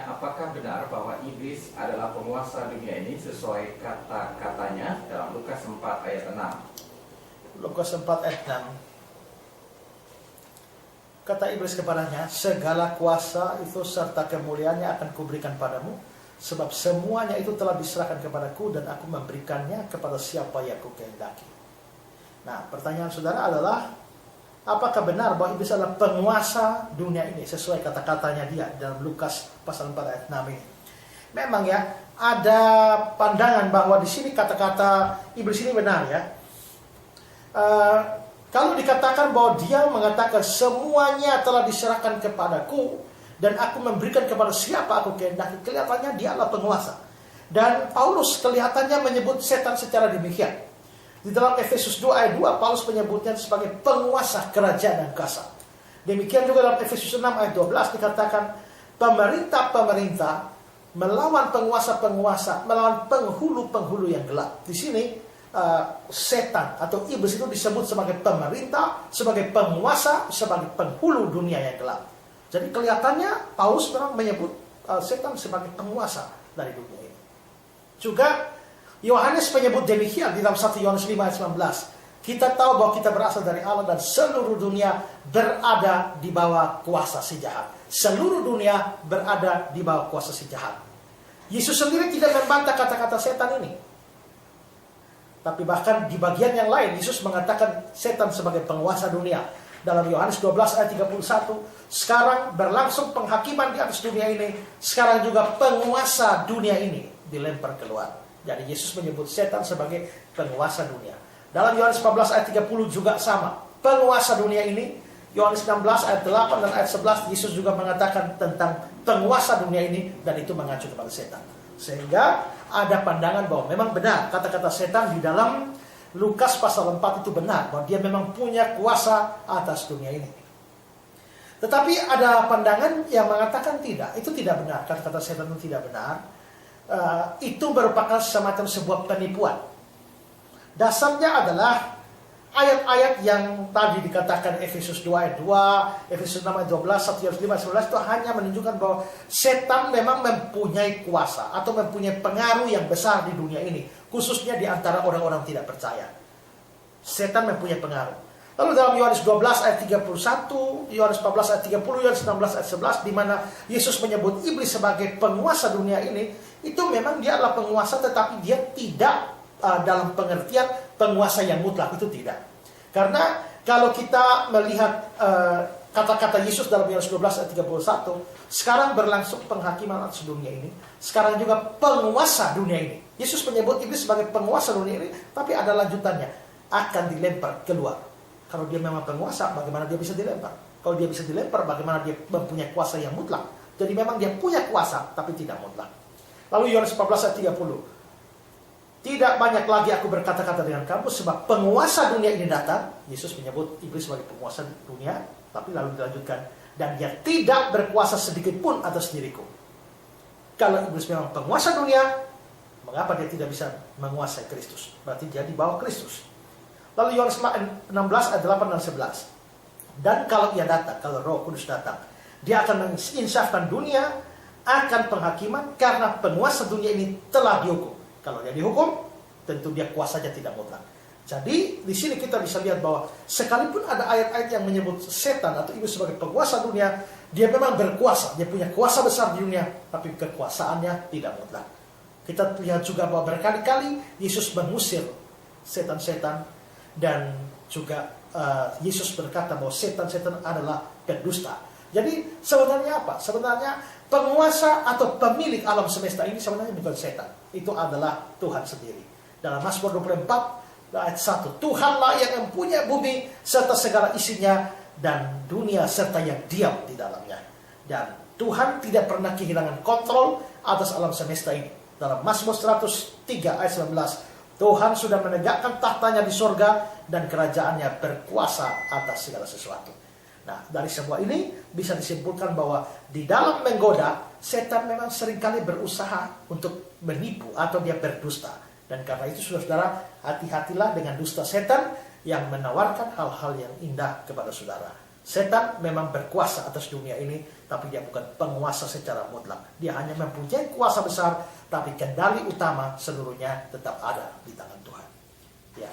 Apakah benar bahwa iblis adalah penguasa dunia ini sesuai kata-katanya dalam Lukas 4 ayat 6? Lukas 4 ayat 6. Kata iblis kepadanya, segala kuasa itu serta kemuliaannya akan kuberikan padamu, sebab semuanya itu telah diserahkan kepadaku dan aku memberikannya kepada siapa yang kukehendaki. Nah, pertanyaan saudara adalah, apakah benar bahwa iblis adalah penguasa dunia ini sesuai kata-katanya dia dalam Lukas pasal 4 ayat 6 ini? Memang ya, ada pandangan bahwa di sini kata-kata iblis ini benar ya. Kalau dikatakan bahwa dia mengatakan semuanya telah diserahkan kepadaku dan aku memberikan kepada siapa aku kehendaki, kelihatannya dia adalah penguasa. Dan Paulus kelihatannya menyebut setan secara demikian. Di dalam Efesus 2 ayat 2, Paulus menyebutnya sebagai penguasa kerajaan dan kuasa. Demikian juga dalam Efesus 6 ayat 12 dikatakan pemerintah-pemerintah melawan penguasa-penguasa, melawan penghulu-penghulu yang gelap. Di sini setan atau iblis itu disebut sebagai pemerintah, sebagai penguasa, sebagai penghulu dunia yang gelap. Jadi kelihatannya Paulus memang menyebut setan sebagai penguasa dari dunia ini. Juga Yohanes menyebut demikian di dalam 1 Yohanes 5 ayat 19. Kita tahu bahwa kita berasal dari Allah dan seluruh dunia berada di bawah kuasa si jahat. Seluruh dunia berada di bawah kuasa si jahat. Yesus sendiri tidak membantah kata-kata setan ini. Tapi bahkan di bagian yang lain, Yesus mengatakan setan sebagai penguasa dunia. Dalam Yohanes 12 ayat 31, sekarang berlangsung penghakiman di atas dunia ini, sekarang juga penguasa dunia ini dilempar keluar. Jadi Yesus menyebut setan sebagai penguasa dunia. Dalam Yohanes 14 ayat 30 juga sama. Penguasa dunia ini, Yohanes 16 ayat 8 dan ayat 11, Yesus juga mengatakan tentang penguasa dunia ini, dan itu mengacu kepada setan. Sehingga ada pandangan bahwa memang benar kata-kata setan di dalam Lukas pasal 4 itu benar, bahwa dia memang punya kuasa atas dunia ini. Tetapi ada pandangan yang mengatakan tidak, itu tidak benar, kata-kata setan itu tidak benar. Itu merupakan semacam sebuah penipuan. Dasarnya adalah ayat-ayat yang tadi dikatakan Efesus 2 ayat 2, Efesus 6 ayat 12, 1 Yohanes 5 ayat 11 itu hanya menunjukkan bahwa setan memang mempunyai kuasa atau mempunyai pengaruh yang besar di dunia ini, khususnya di antara orang-orang tidak percaya. Setan mempunyai pengaruh. Lalu dalam Yohanes 12 ayat 31, Yohanes 14 ayat 30, Yohanes 16 ayat 11, di mana Yesus menyebut iblis sebagai penguasa dunia ini, itu memang dia adalah penguasa, tetapi dia tidak dalam pengertian penguasa yang mutlak, itu tidak. Karena kalau kita melihat kata-kata Yesus dalam Yohanes 12 ayat 31, sekarang berlangsung penghakiman atas dunia ini, sekarang juga penguasa dunia ini. Yesus menyebut iblis sebagai penguasa dunia ini, tapi ada lanjutannya, akan dilempar keluar. Kalau dia memang penguasa, bagaimana dia bisa dilempar? Kalau dia bisa dilempar, bagaimana dia mempunyai kuasa yang mutlak? Jadi memang dia punya kuasa, tapi tidak mutlak. Lalu Yohanes 14 ayat 30. Tidak banyak lagi aku berkata-kata dengan kamu, sebab penguasa dunia ini datang. Yesus menyebut iblis sebagai penguasa dunia, tapi lalu dilanjutkan, dan dia tidak berkuasa sedikit pun atas diriku. Kalau iblis memang penguasa dunia, mengapa dia tidak bisa menguasai Kristus? Berarti dia di bawah Kristus. Lalu Yohanes 16 ayat 8 dan 11. Dan kalau ia datang, kalau Roh Kudus datang, dia akan menginsafkan dunia, akan penghakiman, karena penguasa dunia ini telah dihukum. Kalau dia dihukum, tentu dia kuasanya tidak mutlak. Jadi di sini kita bisa lihat bahwa sekalipun ada ayat-ayat yang menyebut setan atau iblis sebagai penguasa dunia, dia memang berkuasa, dia punya kuasa besar di dunia, tapi kekuasaannya tidak mutlak. Kita lihat juga bahwa berkali-kali Yesus mengusir setan-setan, dan juga Yesus berkata bahwa setan-setan adalah pendusta. Jadi sebenarnya apa? Sebenarnya penguasa atau pemilik alam semesta ini sebenarnya bukan setan. Itu adalah Tuhan sendiri. Dalam Mazmur 24 ayat 1, Tuhanlah yang mempunyai bumi serta segala isinya, dan dunia serta yang diam di dalamnya. Dan Tuhan tidak pernah kehilangan kontrol atas alam semesta ini. Dalam Mazmur 103 ayat 19, Tuhan sudah menegakkan tahtanya di sorga, dan kerajaannya berkuasa atas segala sesuatu. Nah, dari semua ini bisa disimpulkan bahwa di dalam menggoda, setan memang seringkali berusaha untuk menipu atau dia berdusta. Dan karena itu saudara, hati-hatilah dengan dusta setan yang menawarkan hal-hal yang indah kepada saudara. Setan memang berkuasa atas dunia ini, tapi dia bukan penguasa secara mutlak. Dia hanya mempunyai kuasa besar, tapi kendali utama seluruhnya tetap ada di tangan Tuhan. Ya.